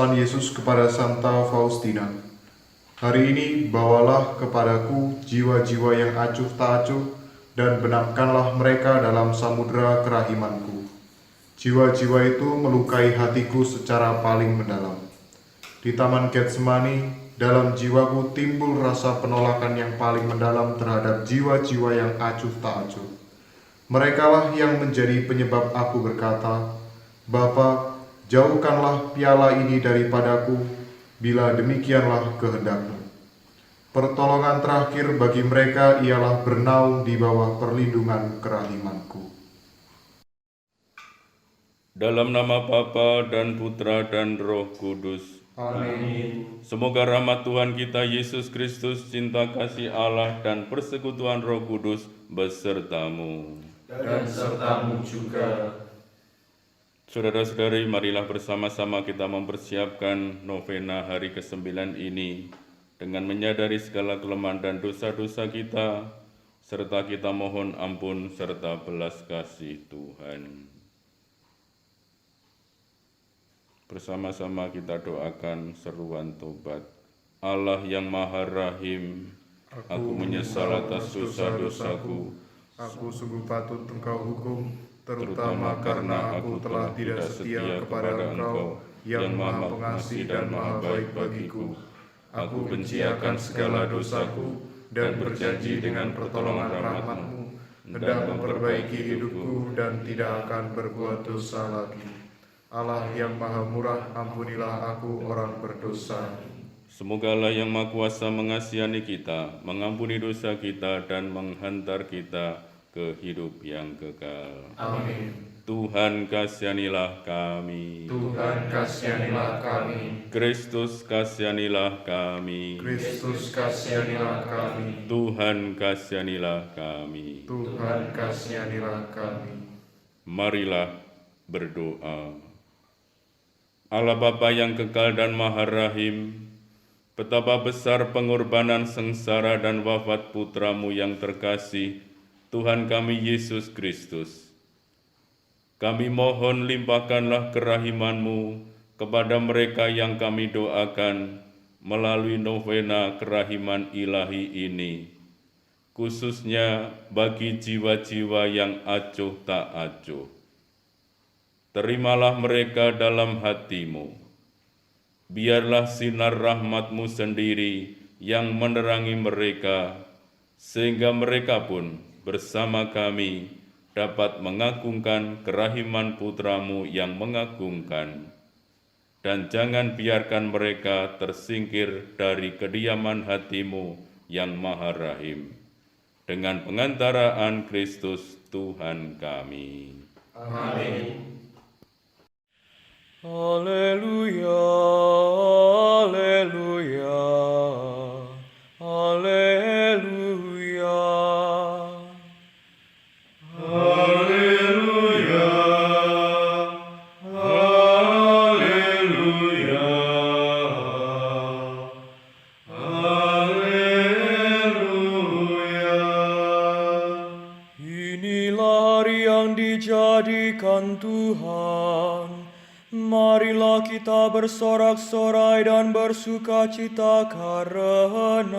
pesan Yesus kepada Santa Faustina. Hari ini bawalah kepadaku jiwa-jiwa yang acuh tak acuh dan benamkanlah mereka dalam samudera kerahimanku. Jiwa-jiwa itu melukai hatiku secara paling mendalam. Di Taman Getsemani, dalam jiwaku timbul rasa penolakan yang paling mendalam terhadap jiwa-jiwa yang acuh tak acuh. Merekalah yang menjadi penyebab aku berkata, Bapa, jauhkanlah piala ini daripadaku, bila demikianlah kehendakmu. Pertolongan terakhir bagi mereka ialah bernaung di bawah perlindungan kerahimanku. Dalam nama Bapa dan Putra dan Roh Kudus. Amin. Semoga rahmat Tuhan kita Yesus Kristus, cinta kasih Allah, dan persekutuan Roh Kudus besertamu. Dan sertamu juga. Saudara-saudari, marilah bersama-sama kita mempersiapkan novena hari ke-9 ini dengan menyadari segala kelemahan dan dosa-dosa kita, serta kita mohon ampun serta belas kasih Tuhan. Bersama-sama kita doakan seruan tobat. Allah yang Maha Rahim, aku menyesal atas dosa-dosaku. Aku sungguh patut Engkau hukum, terutama karena aku telah tidak setia kepada Engkau yang Maha Pengasih dan Maha Baik bagiku. Aku benci akan segala dosaku dan berjanji dengan pertolongan rahmat-Mu hendak memperbaiki hidupku dan tidak akan berbuat dosa lagi. Allah yang Maha Murah, ampunilah aku orang berdosa. Semoga Allah yang Maha Kuasa mengasihani kita, mengampuni dosa kita, dan menghantar kita ke hidup yang kekal. Amin. Tuhan kasihanilah kami. Tuhan kasihanilah kami. Kristus kasihanilah kami. Kristus kasihanilah kami. Tuhan kasihanilah kami. Tuhan kasihanilah kami. Marilah berdoa. Allah Bapa yang kekal dan Maha Rahim, betapa besar pengorbanan sengsara dan wafat Putramu yang terkasih, Tuhan kami Yesus Kristus. Kami mohon limpahkanlah kerahiman-Mu kepada mereka yang kami doakan melalui novena kerahiman ilahi ini, khususnya bagi jiwa-jiwa yang acuh tak acuh. Terimalah mereka dalam hati-Mu. Biarlah sinar rahmat-Mu sendiri yang menerangi mereka, sehingga mereka pun bersama kami dapat mengagungkan kerahiman Putra-Mu yang mengagungkan. Dan jangan biarkan mereka tersingkir dari kediaman hati-Mu yang Maha Rahim. Dengan pengantaraan Kristus Tuhan kami. Amin. Haleluya, haleluya, haleluya. Haleluya. Haleluya. Haleluya. Inilah hari yang dijadikan Tuhan. Marilah kita bersorak-sorai dan bersukacita karenanya.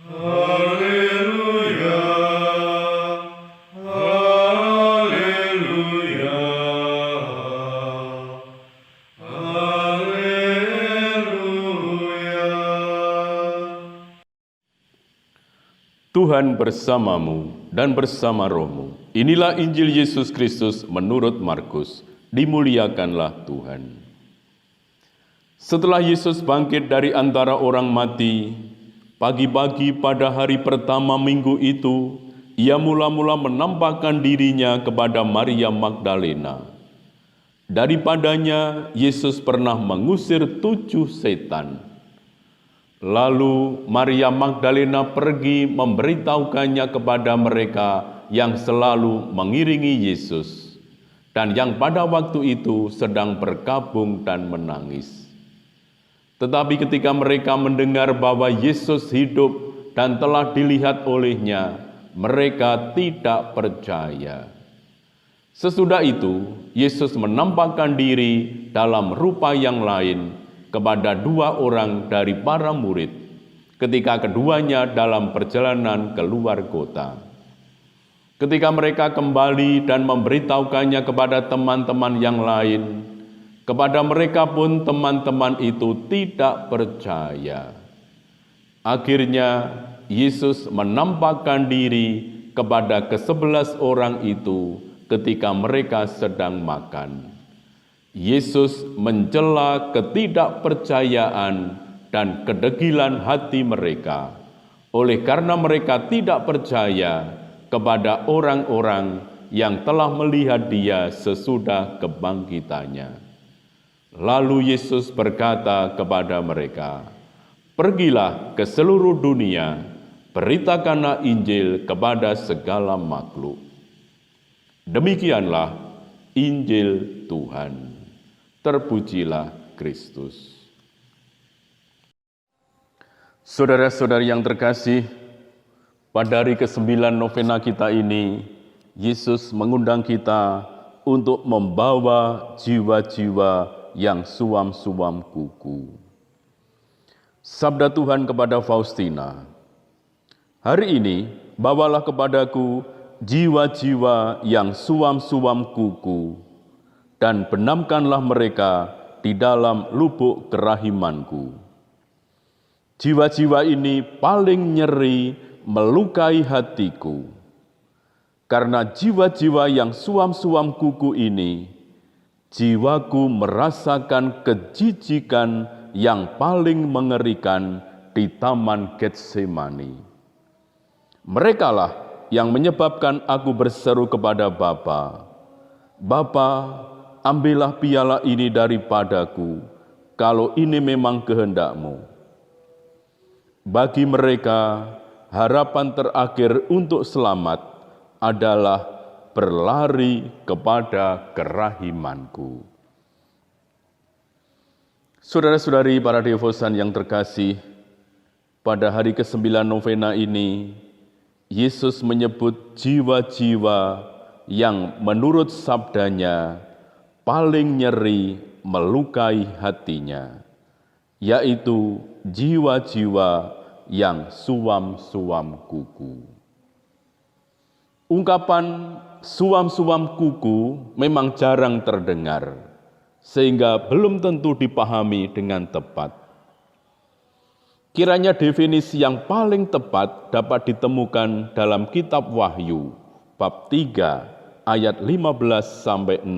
Haleluya. Haleluya. Haleluya. Tuhan bersamamu dan bersama rohmu. Inilah Injil Yesus Kristus menurut Markus. Dimuliakanlah Tuhan. Setelah Yesus bangkit dari antara orang mati, pagi-pagi pada hari pertama minggu itu, ia mula-mula menampakkan dirinya kepada Maria Magdalena. Daripadanya Yesus pernah mengusir 7 setan. Lalu Maria Magdalena pergi memberitahukannya kepada mereka yang selalu mengiringi Yesus, dan yang pada waktu itu sedang berkabung dan menangis. Tetapi ketika mereka mendengar bahwa Yesus hidup dan telah dilihat olehnya, mereka tidak percaya. Sesudah itu, Yesus menampakkan diri dalam rupa yang lain kepada 2 orang dari para murid ketika keduanya dalam perjalanan keluar kota. Ketika mereka kembali dan memberitahukannya kepada teman-teman yang lain, kepada mereka pun teman-teman itu tidak percaya. Akhirnya, Yesus menampakkan diri kepada ke-11 orang itu ketika mereka sedang makan. Yesus mencela ketidakpercayaan dan kedegilan hati mereka, oleh karena mereka tidak percaya kepada orang-orang yang telah melihat Dia sesudah kebangkitannya. Lalu Yesus berkata kepada mereka, "Pergilah ke seluruh dunia, beritakanlah Injil kepada segala makhluk." Demikianlah Injil Tuhan. Terpujilah Kristus. Saudara-saudari yang terkasih, pada hari ke-9 novena kita ini, Yesus mengundang kita untuk membawa jiwa-jiwa yang suam-suam kuku. Sabda Tuhan kepada Faustina, "Hari ini bawalah kepadaku jiwa-jiwa yang suam-suam kuku, dan benamkanlah mereka di dalam lubuk kerahimanku." Jiwa-jiwa ini paling nyeri melukai hatiku, karena jiwa-jiwa yang suam-suam kuku ini, jiwaku merasakan kejijikan yang paling mengerikan di Taman Getsemani. Merekalah yang menyebabkan aku berseru kepada Bapa, "Bapa, ambillah piala ini daripadaku, kalau ini memang kehendak-Mu." Bagi mereka, harapan terakhir untuk selamat adalah berlari kepada kerahimanku. Saudara-saudari para devosan yang terkasih, pada hari ke-9 novena ini, Yesus menyebut jiwa-jiwa yang menurut sabdanya paling nyeri melukai hatinya, yaitu jiwa-jiwa yang suam-suam kuku. Ungkapan suam-suam kuku memang jarang terdengar, sehingga belum tentu dipahami dengan tepat. Kiranya definisi yang paling tepat dapat ditemukan dalam kitab Wahyu, bab 3, ayat 15-16.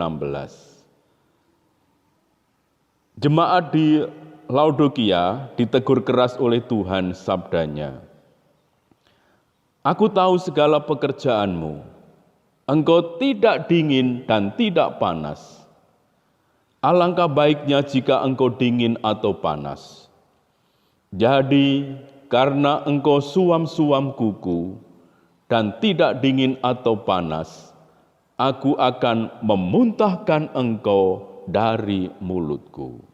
Jemaat di Laodikia ditegur keras oleh Tuhan sabdanya, "Aku tahu segala pekerjaanmu, engkau tidak dingin dan tidak panas. Alangkah baiknya jika engkau dingin atau panas. Jadi, karena engkau suam-suam kuku dan tidak dingin atau panas, aku akan memuntahkan engkau dari mulutku."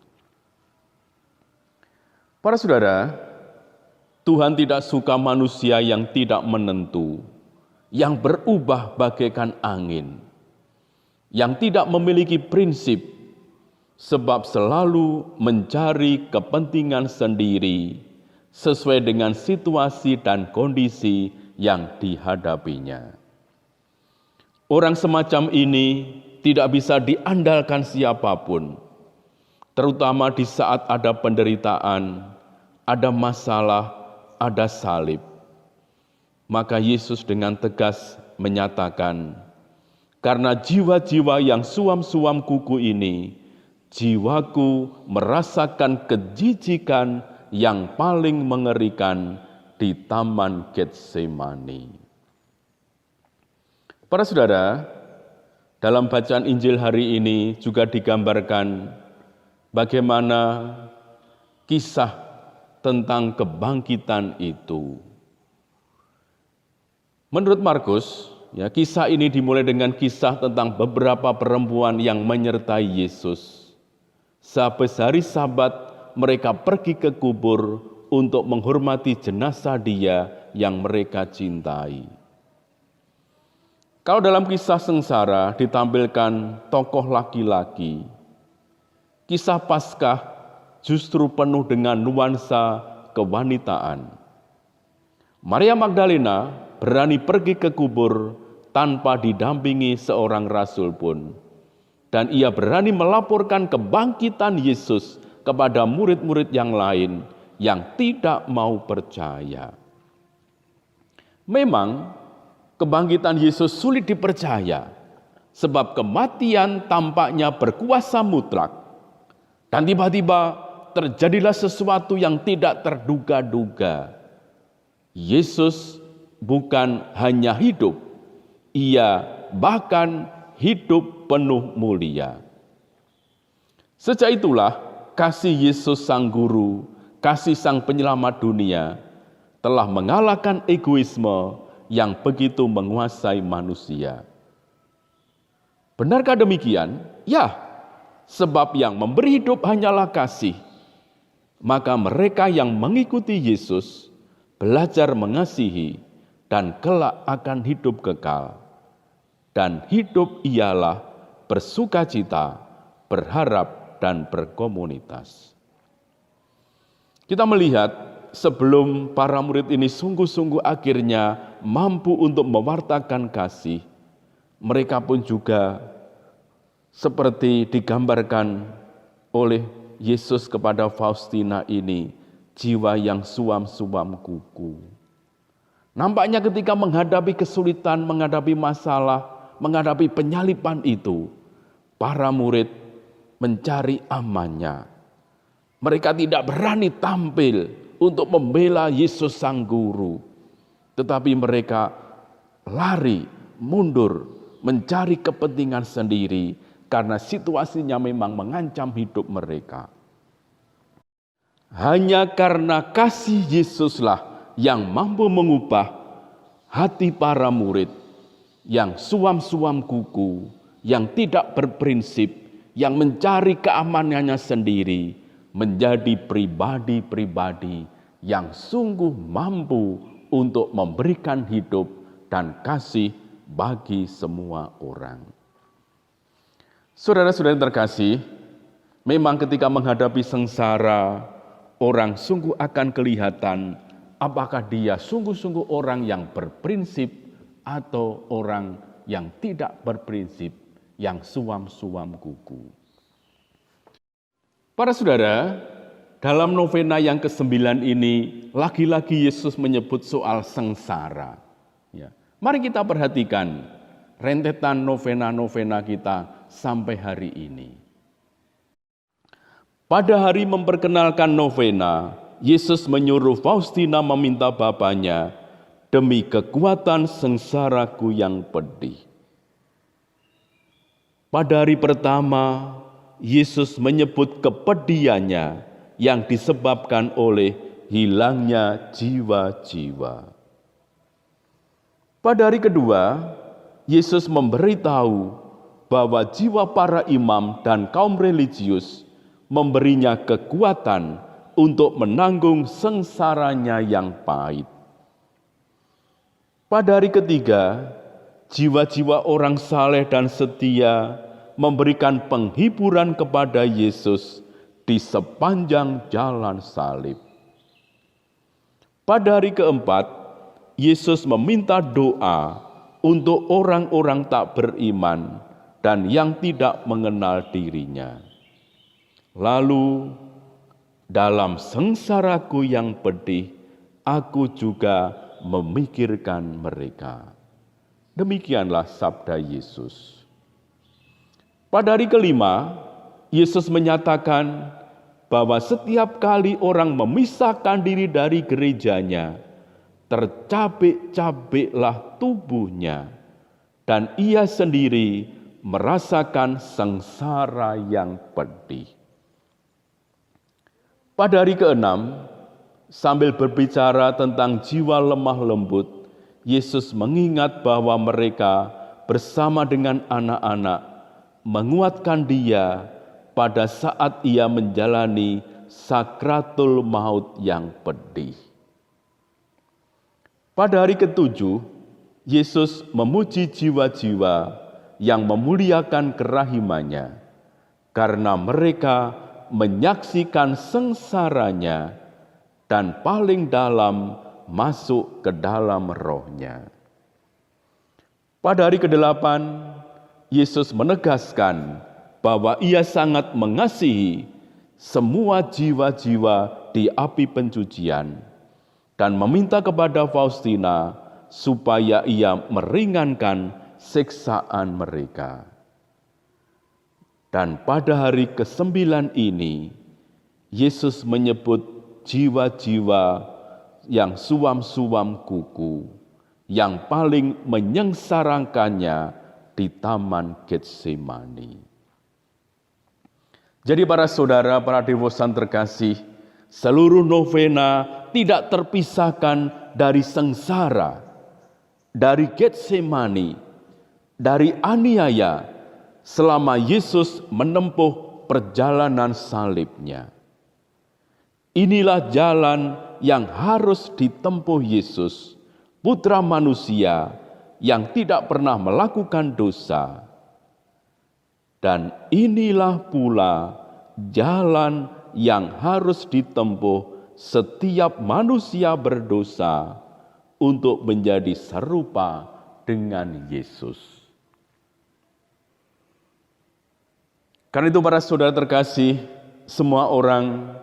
Para saudara, Tuhan tidak suka manusia yang tidak menentu, yang berubah bagaikan angin, yang tidak memiliki prinsip, sebab selalu mencari kepentingan sendiri sesuai dengan situasi dan kondisi yang dihadapinya. Orang semacam ini tidak bisa diandalkan siapapun, terutama di saat ada penderitaan, ada masalah, ada salib. Maka Yesus dengan tegas menyatakan, "Karena jiwa-jiwa yang suam-suam kuku ini, jiwaku merasakan kejijikan yang paling mengerikan di Taman Getsemani." Para saudara, dalam bacaan Injil hari ini juga digambarkan bagaimana kisah tentang kebangkitan itu. Menurut Markus, kisah ini dimulai dengan kisah tentang beberapa perempuan yang menyertai Yesus. Sehabis hari Sabat, mereka pergi ke kubur untuk menghormati jenazah Dia yang mereka cintai. Kalau dalam kisah sengsara ditampilkan tokoh laki-laki, kisah Paskah justru penuh dengan nuansa kewanitaan. Maria Magdalena berani pergi ke kubur tanpa didampingi seorang rasul pun. Dan ia berani melaporkan kebangkitan Yesus kepada murid-murid yang lain yang tidak mau percaya. Memang kebangkitan Yesus sulit dipercaya, sebab kematian tampaknya berkuasa mutlak. Dan tiba-tiba terjadilah sesuatu yang tidak terduga-duga. Yesus bukan hanya hidup, ia bahkan hidup penuh mulia. Sejak itulah kasih Yesus Sang Guru, kasih Sang Penyelamat dunia, telah mengalahkan egoisme yang begitu menguasai manusia. Benarkah demikian? Ya, sebab yang memberi hidup hanyalah kasih. Maka mereka yang mengikuti Yesus belajar mengasihi dan kelak akan hidup kekal. Dan hidup ialah bersukacita, berharap, dan berkomunitas. Kita melihat sebelum para murid ini sungguh-sungguh akhirnya mampu untuk mewartakan kasih, mereka pun juga seperti digambarkan oleh Yesus kepada Faustina ini, jiwa yang suam-suam kuku. Nampaknya ketika menghadapi kesulitan, menghadapi masalah, menghadapi penyaliban itu, para murid mencari amannya. Mereka tidak berani tampil untuk membela Yesus Sang Guru. Tetapi mereka lari, mundur, mencari kepentingan sendiri karena situasinya memang mengancam hidup mereka. Hanya karena kasih Yesuslah yang mampu mengubah hati para murid yang suam-suam kuku, yang tidak berprinsip, yang mencari keamanannya sendiri, menjadi pribadi-pribadi yang sungguh mampu untuk memberikan hidup dan kasih bagi semua orang. Saudara-saudara terkasih, memang ketika menghadapi sengsara, orang sungguh akan kelihatan apakah dia sungguh-sungguh orang yang berprinsip atau orang yang tidak berprinsip, yang suam-suam kuku. Para saudara, dalam novena yang ke-9 ini, lagi-lagi Yesus menyebut soal sengsara. Ya. Mari kita perhatikan rentetan novena-novena kita sampai hari ini. Pada hari memperkenalkan novena, Yesus menyuruh Faustina meminta Bapaknya demi kekuatan sengsaraku yang pedih. Pada hari pertama, Yesus menyebut kepedihannya yang disebabkan oleh hilangnya jiwa-jiwa. Pada hari kedua, Yesus memberitahu bahwa jiwa para imam dan kaum religius memberinya kekuatan untuk menanggung sengsaranya yang pahit. Pada hari ketiga, jiwa-jiwa orang saleh dan setia memberikan penghiburan kepada Yesus di sepanjang jalan salib. Pada hari keempat, Yesus meminta doa untuk orang-orang tak beriman dan yang tidak mengenal dirinya. Lalu, dalam sengsaraku yang pedih, aku juga memikirkan mereka. Demikianlah sabda Yesus. Pada hari kelima, Yesus menyatakan bahwa setiap kali orang memisahkan diri dari gerejanya, tercabik-cabiklah tubuhnya, dan ia sendiri merasakan sengsara yang pedih. Pada hari keenam, sambil berbicara tentang jiwa lemah lembut, Yesus mengingat bahwa mereka bersama dengan anak-anak menguatkan dia pada saat ia menjalani sakratul maut yang pedih. Pada hari ketujuh, Yesus memuji jiwa-jiwa yang memuliakan kerahimannya, karena mereka menyaksikan sengsaranya dan paling dalam masuk ke dalam rohnya. Pada hari ke-8, Yesus menegaskan bahwa Ia sangat mengasihi semua jiwa-jiwa di api pencucian dan meminta kepada Faustina supaya ia meringankan siksaan mereka. Dan pada hari ke-9 ini, Yesus menyebut jiwa-jiwa yang suam-suam kuku, yang paling menyengsarakannya di Taman Getsemani. Jadi para saudara, para devosan terkasih, seluruh novena tidak terpisahkan dari sengsara, dari Getsemani, dari aniaya selama Yesus menempuh perjalanan salibnya. Inilah jalan yang harus ditempuh Yesus, Putra Manusia yang tidak pernah melakukan dosa. Dan inilah pula jalan yang harus ditempuh setiap manusia berdosa untuk menjadi serupa dengan Yesus. Karena itu para saudara terkasih, semua orang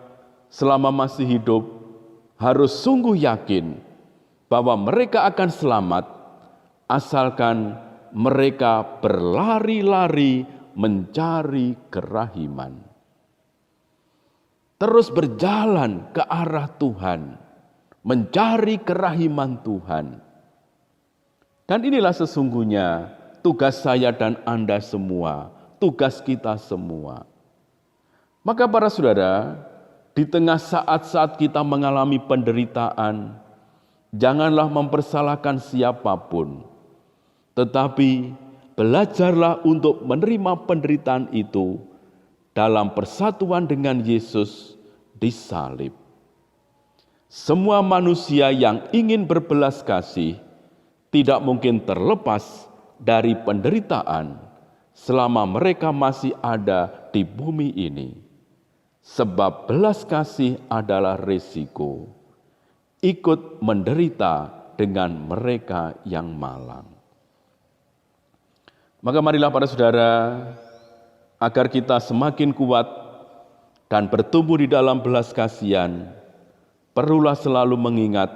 selama masih hidup harus sungguh yakin bahwa mereka akan selamat asalkan mereka berlari-lari mencari kerahiman. Terus berjalan ke arah Tuhan, mencari kerahiman Tuhan. Dan inilah sesungguhnya tugas saya dan Anda semua, tugas kita semua. Maka para saudara, di tengah saat-saat kita mengalami penderitaan, janganlah mempersalahkan siapapun, tetapi belajarlah untuk menerima penderitaan itu dalam persatuan dengan Yesus di salib. Semua manusia yang ingin berbelas kasih tidak mungkin terlepas dari penderitaan selama mereka masih ada di bumi ini. Sebab belas kasih adalah risiko ikut menderita dengan mereka yang malang. Maka marilah para saudara, agar kita semakin kuat dan bertumbuh di dalam belas kasihan, perlulah selalu mengingat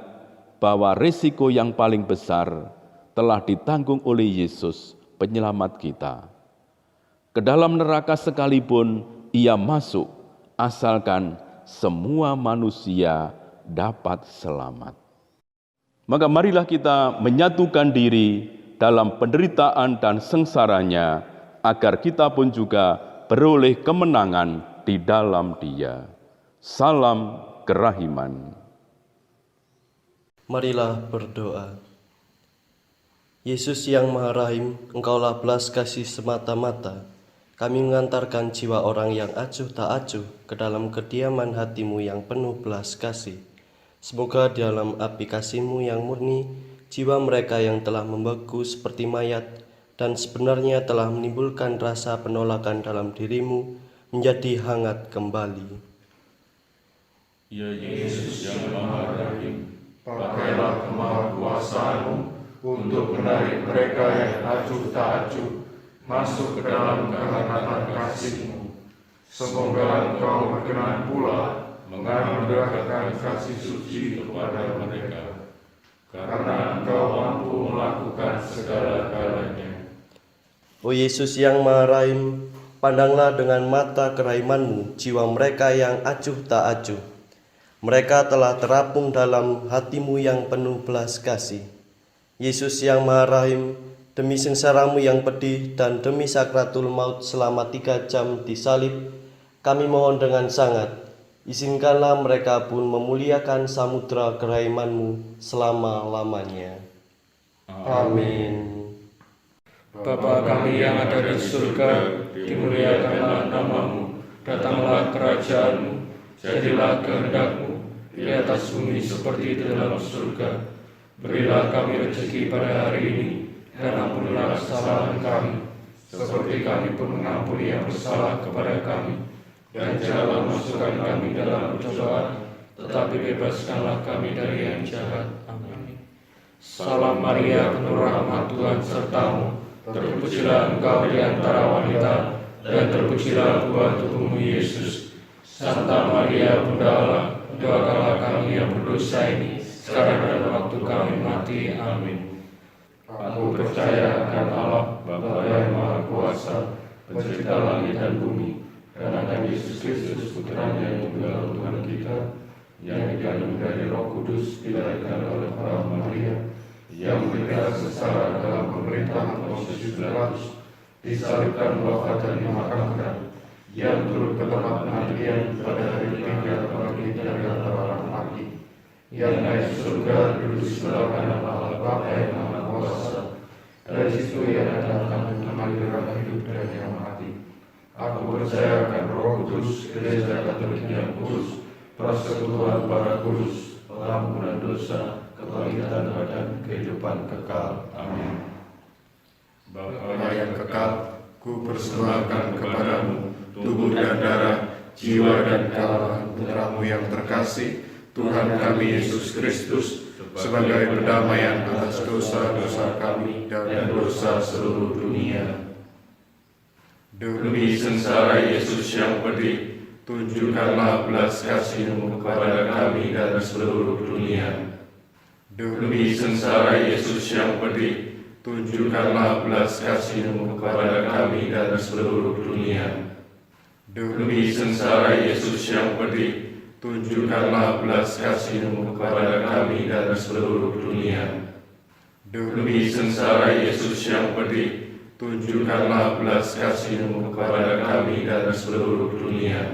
bahwa risiko yang paling besar telah ditanggung oleh Yesus, penyelamat kita. Ke dalam neraka sekalipun Ia masuk, asalkan semua manusia dapat selamat. Maka marilah kita menyatukan diri dalam penderitaan dan sengsaranya, agar kita pun juga beroleh kemenangan di dalam Dia. Salam kerahiman. Marilah berdoa. Yesus yang Maha Rahim, Engkaulah belas kasih semata-mata. Kami mengantarkan jiwa orang yang acuh tak acuh ke dalam kediaman hati-Mu yang penuh belas kasih. Semoga di dalam api kasih-Mu yang murni, jiwa mereka yang telah membeku seperti mayat dan sebenarnya telah menimbulkan rasa penolakan dalam diri-Mu menjadi hangat kembali. Ya Yesus yang Maha Rahim, pakailah kemahakuasaan-Mu untuk menarik mereka yang acuh tak acuh masuk ke dalam kehangatan kasih-Mu. Semoga Engkau berkenan pula menganugerahkan kasih suci kepada mereka, karena Engkau mampu melakukan segala-galanya. O Yesus yang Maha Rahim, pandanglah dengan mata kerahiman-Mu jiwa mereka yang acuh tak acuh. Mereka telah terapung dalam hati-Mu yang penuh belas kasih. Yesus yang Maha Rahim, demi sengsara-Mu yang pedih dan demi sakratul maut selama 3 jam disalib, kami mohon dengan sangat, izinkanlah mereka pun memuliakan samudera kerahiman-Mu selama-lamanya. Amin. Bapa kami yang ada di surga, dimuliakanlah nama-Mu, datanglah kerajaan-Mu, jadilah kehendak-Mu di atas bumi seperti di dalam surga. Berilah kami rezeki pada hari ini, dan ampunilah kesalahan kami, seperti kami pun mengampuni yang bersalah kepada kami. Dan janganlah masukkan kami dalam pencobaan, tetapi bebaskanlah kami dari yang jahat. Amin. Salam Maria, penuh rahmat, Tuhan sertamu. Terpujilah engkau di antara wanita, dan terpujilah buah tubuhmu Yesus. Santa Maria, Bunda Allah, doakanlah kami yang berdosa ini, sekarang dan waktu kami mati. Amin. Aku percaya akan Allah, Bapa yang Maha Kuasa, pencipta langit dan bumi, dan akan Yesus Kristus, Putranya yang tunggal Tuhan kita, yang dikandung dari Roh Kudus, dilahirkan oleh Maria, yang menderita sengsara dalam pemerintahan Pontius Pilatus, disalibkan, wafat dan dimakamkan, yang turun ke tempat kematian pada hari ketiga bangkit dari antara orang mati, yang naik ke surga duduk di sebelah kanan Allah Bapa yang Maha Kuasa. Dari situ ia datang memanggil orang hidup dan yang mati. Aku percaya akan Roh Kudus, Gereja Katolik yang kudus, persekutuan para kudus, pengampunan dosa, kebangkitan badan, kehidupan kekal. Amin. Bapa yang kekal, ku persembahkan kepadamu tubuh dan darah, jiwa dan kekalahan Putramu yang terkasih, Tuhan kami Yesus Kristus, sebagai perdamaian atas dosa-dosa kami dan dosa seluruh dunia. Demi sengsara Yesus yang pedih, tunjukkanlah belas kasih-Mu kepada kami dan seluruh dunia. Demi sengsara Yesus yang pedih, tunjukkanlah belas kasih-Mu kepada kami dan seluruh dunia. Demi sengsara Yesus yang pedih, tunjukkanlah belas kasih-Mu kepada kami dan seluruh dunia. Demi sengsara Yesus yang pedih, tunjukkanlah belas kasih-Mu kepada kami dan seluruh dunia.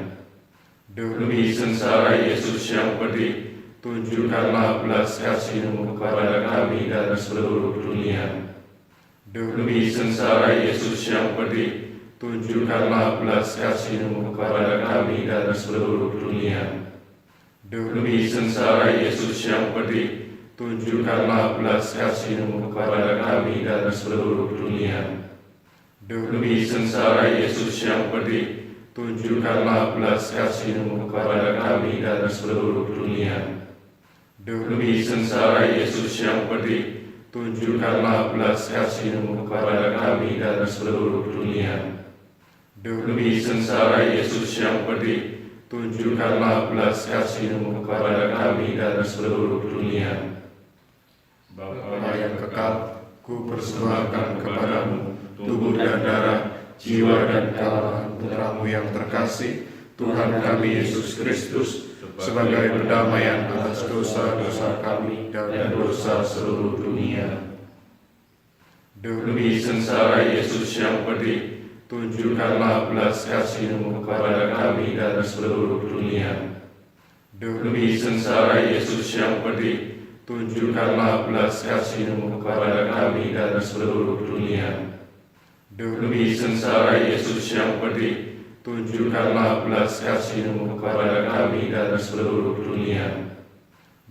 Demi sengsara Yesus yang pedih, tunjukkanlah belas kasih-Mu kepada kami dan seluruh dunia. Demi sengsara Yesus yang pedih, tunjukkanlah belas kasih-Mu kepada kami dan seluruh dunia. Demi sengsara Yesus yang pedih, tunjukkanlah belas kasih-Mu kepada kami dan seluruh dunia. Demi sengsara Yesus yang pedih, tunjukkanlah belas kasih-Mu kepada kami dan seluruh dunia. Demi sengsara Yesus yang pedih, tunjukkanlah belas kasih-Mu kepada kami dan seluruh dunia. Demi sengsara Yesus yang pedih, tunjukkanlah belas kasih-Mu kepada kami dan seluruh dunia. Bapa yang kekal, ku persembahkan kepadamu tubuh dan darah, jiwa dan kekalahan Putramu yang terkasih, Tuhan kami Yesus Kristus, sebagai perdamaian atas dosa-dosa kami dan dosa seluruh dunia. Demi sengsara Yesus yang pedih, tunjukkanlah belas kasih-Mu kepada kami dan seluruh dunia. Demi sengsara Yesus yang pedih, tunjukkanlah belas kasih-Mu kepada kami dan seluruh dunia. Demi sengsara Yesus yang pedih, tunjukkanlah belas kasih-Mu kepada kami dan seluruh dunia.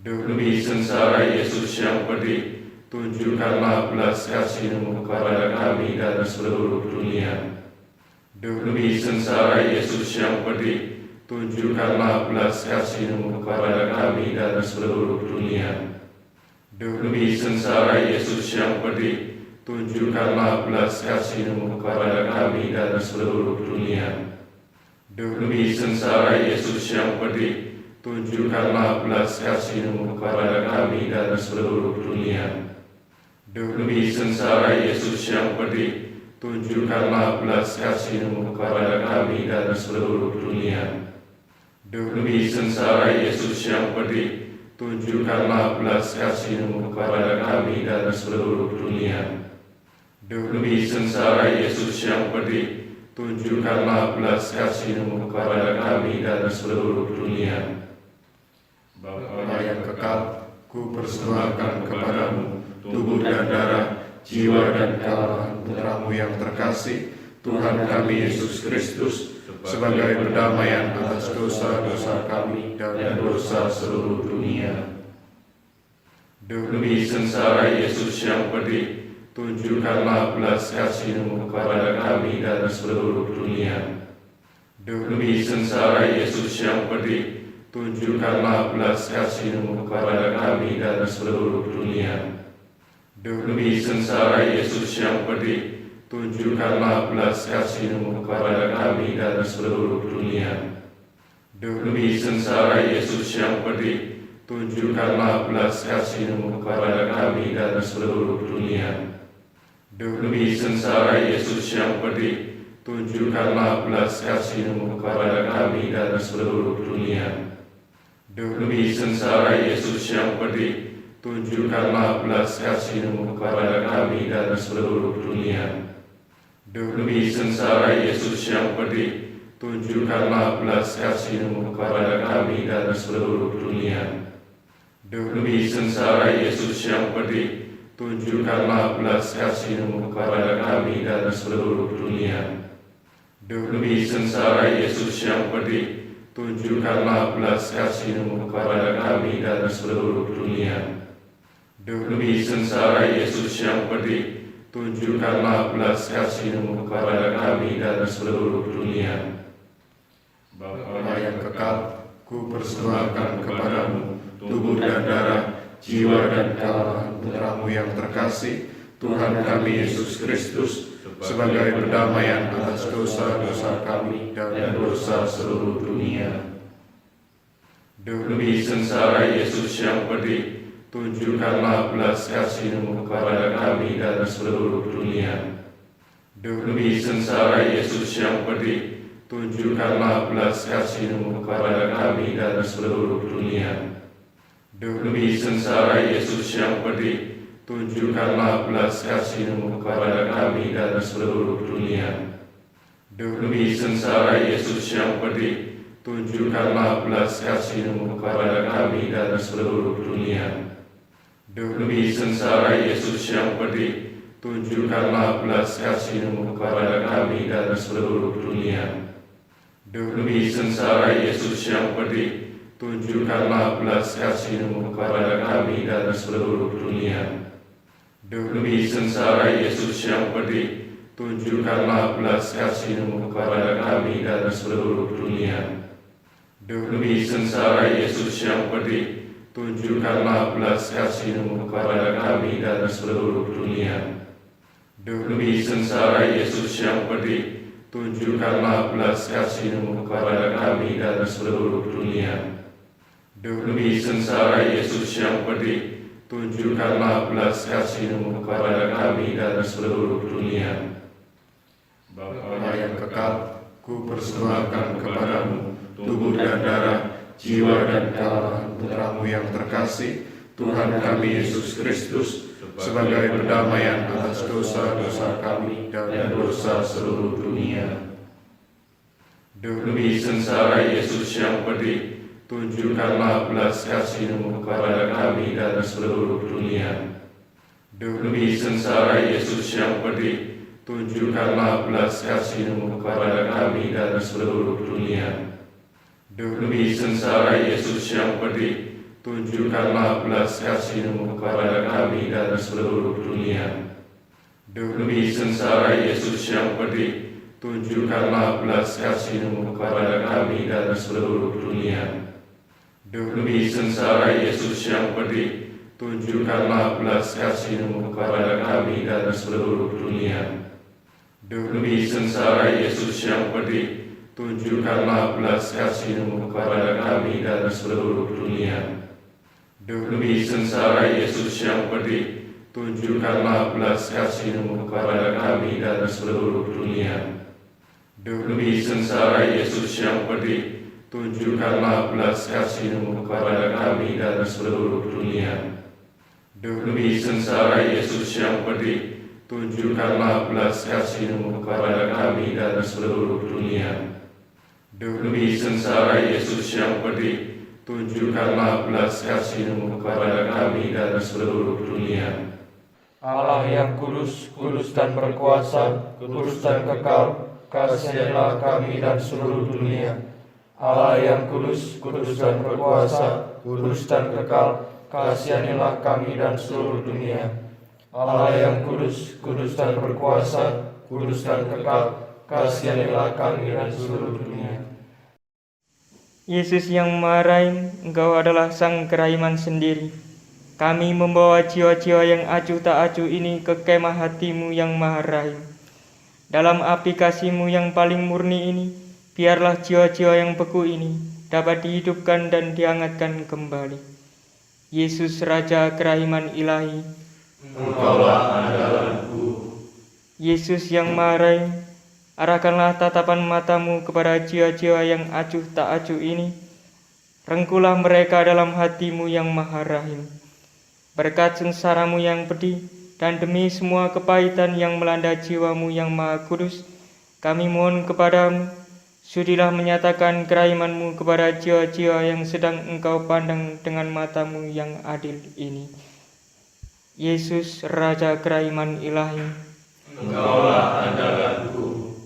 Demi sengsara Yesus yang pedih, tunjukkanlah belas kasih-Mu kepada kami dan seluruh dunia. Demi sengsara Yesus yang pedih, tunjukkanlah belas kasih-Mu kepada kami dan seluruh dunia. Demi sengsara Yesus yang pedih, tunjukkanlah belas kasih-Mu kepada kami dan seluruh dunia. Demi sengsara Yesus yang pedih, tunjukkanlah belas kasih-Mu kepada kami dan seluruh dunia. Demi sengsara Yesus yang pedih, tunjukkanlah belas kasih-Mu kepada kami dan seluruh dunia. Demi sengsara Yesus yang pedih, tunjukkanlah belas kasih-Mu kepada kami dan seluruh dunia. Demi sengsara Yesus yang pedih, tunjukkanlah belas kasih-Mu kepada kami dan seluruh dunia. Bapa yang kekal, ku persembahkan kepadamu tubuh dan darah, jiwa dan kekalahan Putramu yang terkasih, Tuhan kami Yesus Kristus, sebagai perdamaian atas dosa-dosa kami dan dosa seluruh dunia. Demi sengsara Yesus yang pedih, tunjukkanlah belas kasih-Mu kepada kami dan seluruh dunia. Demi sengsara Yesus yang pedih, tunjukkanlah belas kasih-Mu kepada kami dan seluruh dunia. Demi sengsara Yesus yang pedih, tunjukkanlah belas kasih-Mu kepada kami dan seluruh dunia. Demi sengsara Yesus yang pedih, tunjukkanlah belas kasih-Mu kepada kami dan seluruh dunia. Demi sengsara Yesus yang pedih, tunjukkanlah belas kasih-Mu kepada kami dan seluruh dunia. Demi sengsara Yesus yang pedih, tunjukkanlah belas kasih-Mu kepada kami dan seluruh dunia. Demi sengsara Yesus yang pedih, tunjukkanlah belas kasih-Mu kepada kami dan seluruh dunia. Demi sengsara Yesus yang pedih, tunjukkanlah belas kasih-Mu kepada kami dan seluruh dunia. Demi sengsara Yesus yang pedih, tunjukkanlah belas kasih-Mu kepada kami dan seluruh dunia. Demi sengsara Yesus yang pedih, tunjukkanlah belas kasih-Mu kepada kami dan seluruh dunia. Bapa yang kekal, ku persembahkan kepadamu tubuh dan darah, jiwa dan darah Putra-Mu yang terkasih, Tuhan kami Yesus Kristus, sebagai pendamaian atas dosa-dosa kami dan dosa seluruh dunia. Demi sengsara Yesus yang pedih, tunjukkanlah belas kasih-Mu kepada kami dan seluruh dunia. Demi sengsara Yesus yang pedih, tunjukkanlah belas kasih-Mu kepada kami dan seluruh dunia. Demi sengsara Yesus yang pedih, tunjukkanlah belas kasih-Mu kepada kami dan seluruh dunia. Demi sengsara Yesus yang pedih, tunjukkanlah belas kasih-Mu kepada kami dan seluruh dunia. Demi sengsara Yesus yang pedih, tunjukkanlah belas kasih-Mu kepada kami dan seluruh dunia. Demi sengsara Yesus yang pedih, tunjukkanlah belas kasih-Mu kepada kami dan seluruh dunia. Demi sengsara Yesus yang pedih, tunjukkanlah belas kasih-Mu kepada kami dan seluruh dunia. Demi sengsara Yesus yang pedih, tunjukkanlah belas kasih-Mu kepada kami dan seluruh dunia. Demi sengsara Yesus yang pedih, tunjukkanlah belas kasih-Mu kepada kami dan seluruh dunia. Demi sengsara Yesus yang pedih, tunjukkanlah belas kasih-Mu kepada kami dan seluruh dunia. Bapa yang kekal, ku persembahkan kepadamu tubuh dan darah, jiwa dan darah Putra-Mu yang terkasih, Tuhan kami Yesus Kristus, sebagai pendamaian atas dosa-dosa kami dan dosa seluruh dunia. Demi sengsara Yesus yang pedih, tunjukkanlah belas kasih-Mu kepada kami dan seluruh dunia. Demi sengsara Yesus yang pedih, tunjukkanlah belas kasih-Mu kepada kami dan seluruh dunia. Demi sengsara Yesus yang pedih, tunjukkanlah belas kasih-Mu kepada kami dan seluruh dunia. Demi sengsara Yesus yang pedih, tunjukkanlah belas kasih-Mu kepada kami dan seluruh dunia. Demi sengsara Yesus yang pedih, tunjukkanlah belas kasih-Mu kepada kami dan seluruh dunia. Demi sengsara Yesus yang pedih, tunjukkanlah belas kasih-Mu kepada kami dan seluruh dunia. Demi sengsara Yesus yang pedih, tunjukkanlah belas kasih-Mu kepada kami dan seluruh dunia. Demi sengsara Yesus yang pedih, tunjukkanlah belas kasih-Mu kepada kami dan seluruh dunia. Demi sengsara Yesus yang pedih, tunjukkanlah belas kasih-Mu kepada kami dan seluruh dunia. Demi sengsara Yesus yang pedih, tunjukkanlah belas kasih-Mu kepada kami dan seluruh dunia. Allah yang kudus, kudus dan berkuasa, kudus dan kekal, kasihilah kami dan seluruh dunia. Allah yang kudus, kudus dan berkuasa, kudus dan kekal, kasihanilah kami dan seluruh dunia. Allah yang kudus, kudus dan berkuasa, kudus dan kekal, kasihanilah kami dan seluruh dunia. Yesus yang Maha Rahim, Engkau adalah Sang Kerahiman sendiri. Kami membawa jiwa-jiwa yang acuh tak acuh ini ke kemah hati-Mu yang Maha Rahim. Dalam api kasih-Mu yang paling murni ini, biarlah jiwa-jiwa yang beku ini dapat dihidupkan dan dihangatkan kembali. Yesus Raja Kerahiman Ilahi, Engkaulah andalanku. Yesus yang Maha Rahim, arahkanlah tatapan mata-Mu kepada jiwa-jiwa yang acuh tak acuh ini. Rengkulah mereka dalam hati-Mu yang Maha Rahim. Berkat sengsara-Mu yang pedih dan demi semua kepahitan yang melanda jiwa-Mu yang Maha Kudus, kami mohon kepada-Mu, sudilah menyatakan kerahiman-Mu kepada jiwa-jiwa yang sedang Engkau pandang dengan mata-Mu yang adil ini. Yesus Raja Kerahiman Ilahi, Engkaulah andalanku.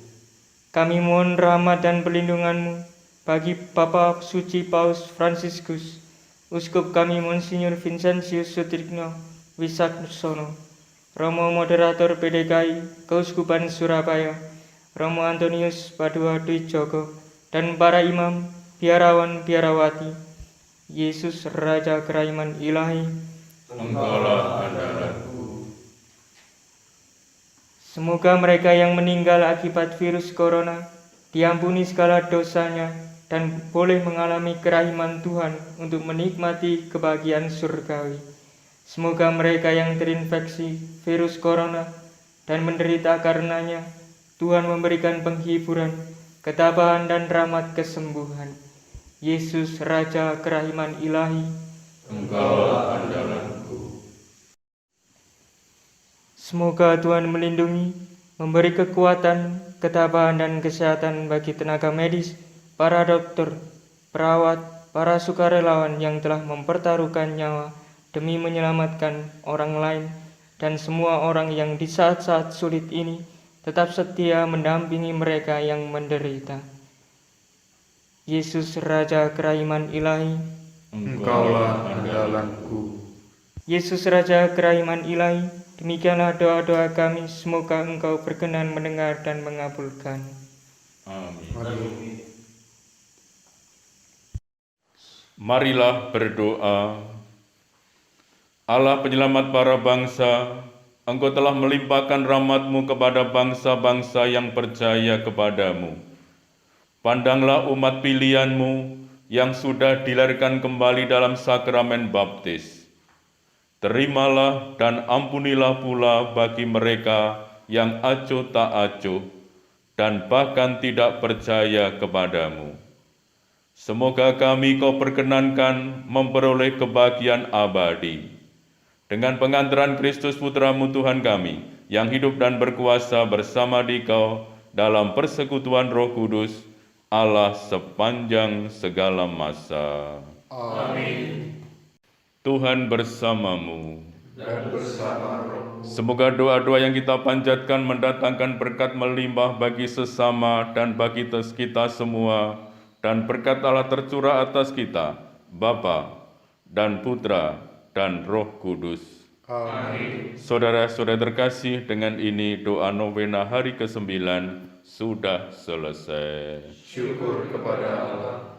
kami mohon rahmat dan perlindungan-Mu bagi Bapa Suci Paus Fransiskus, Uskup kami Monsinyur Vincentius Sutrigno Wisaksono, Romo Moderator PDKI Keuskupan Surabaya, Romo Antonius Padua Dwi Joko, dan para imam, biarawan, biarawati. Yesus Raja Kerahiman Ilahi, Engkaulah andalanku. semoga mereka yang meninggal akibat virus corona diampuni segala dosanya dan boleh mengalami kerahiman Tuhan untuk menikmati kebahagiaan surgawi. Semoga mereka yang terinfeksi virus corona dan menderita karenanya, Tuhan memberikan penghiburan, ketabahan dan rahmat kesembuhan. Yesus Raja Kerahiman Ilahi, Engkaulah andalanku. semoga Tuhan melindungi, memberi kekuatan, ketabahan dan kesehatan bagi tenaga medis, para dokter, perawat, para sukarelawan yang telah mempertaruhkan nyawa demi menyelamatkan orang lain, dan semua orang yang di saat-saat sulit ini tetap setia mendampingi mereka yang menderita. Yesus Raja Kerahiman Ilahi, Engkaulah andalanku. Yesus Raja Kerahiman Ilahi, demikianlah doa-doa kami, semoga Engkau berkenan mendengar dan mengabulkan. Amin. Marilah berdoa. Allah penyelamat para bangsa, Engkau telah melimpahkan rahmat-Mu kepada bangsa-bangsa yang percaya kepadamu. Pandanglah umat pilihan-Mu yang sudah dilahirkan kembali dalam sakramen baptis. Terimalah dan ampunilah pula bagi mereka yang acuh tak acuh dan bahkan tidak percaya kepadamu. Semoga kami Kau perkenankan memperoleh kebahagiaan abadi. Dengan pengantaran Kristus Putra-Mu Tuhan kami, yang hidup dan berkuasa bersama Dikau dalam persekutuan Roh Kudus, Allah sepanjang segala masa. Amin. Tuhan bersamamu. Dan bersama roh. Semoga doa-doa yang kita panjatkan mendatangkan berkat melimpah bagi sesama dan bagi kita semua, dan berkat Allah tercurah atas kita, Bapa dan Putra dan Roh Kudus. Amin. Saudara-saudara terkasih, dengan ini doa novena hari ke-9 sudah selesai. Syukur kepada Allah.